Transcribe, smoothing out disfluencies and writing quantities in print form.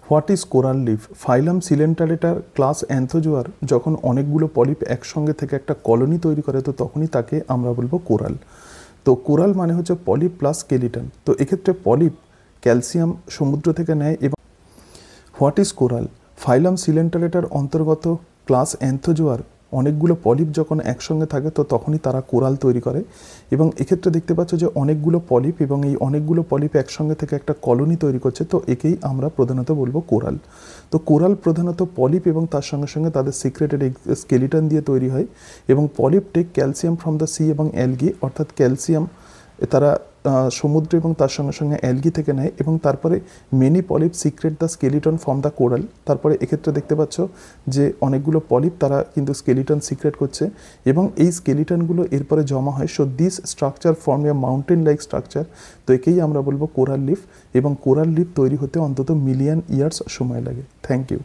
What is coral leaf? Phylum coelenterata class অ্যান্থোজোয়ার যখন অনেকগুলো পলিপ একসঙ্গে থেকে একটা কলোনি তৈরি করে তো তখনই তাকে আমরা বলবো কোরাল। তো কোরাল মানে হচ্ছে পলিপ প্লাস স্কেলিটন। তো এক্ষেত্রে পলিপ ক্যালসিয়াম সমুদ্র থেকে নেয়। এবং হোয়াট ইজ কোরাল? ফাইলাম সিলেন্টারেটার অন্তর্গত ক্লাস অ্যান্থোজোয়ার অনেকগুলো পলিপ যখন একসঙ্গে থাকে তো তখনই তারা কোরাল তৈরি করে। এবং এক্ষেত্রে দেখতে পাচ্ছ যে অনেকগুলো পলিপ এবং এই অনেকগুলো পলিপ একসঙ্গে থেকে একটা কলোনি তৈরি করছে, তো একেই আমরা প্রধানত বলবো কোরাল। তো কোরাল প্রধানত পলিপ এবং তার সঙ্গে সঙ্গে তাদের সিক্রেটেড স্কেলিটন দিয়ে তৈরি হয়। এবং polyp take calcium from the sea এবং অ্যালগি, অর্থাৎ ক্যালসিয়াম তারা সমুদ্র এবং তার সঙ্গে সঙ্গে অ্যালগি থেকে নেয়। এবং তারপরে many polyp secret the skeleton from the coral. তারপরে এক্ষেত্রে দেখতে পাচ্ছ যে অনেকগুলো পলিপ তারা কিন্তু স্কেলিটন সিক্রেট করছে এবং এই স্কেলিটনগুলো এরপরে জমা হয়। So this structure form a mountain like structure. তো একেই আমরা বলবো কোরাল লিফ। এবং কোরাল লিফ তৈরি হতে অন্তত মিলিয়ন ইয়ার্স সময় লাগে। Thank you.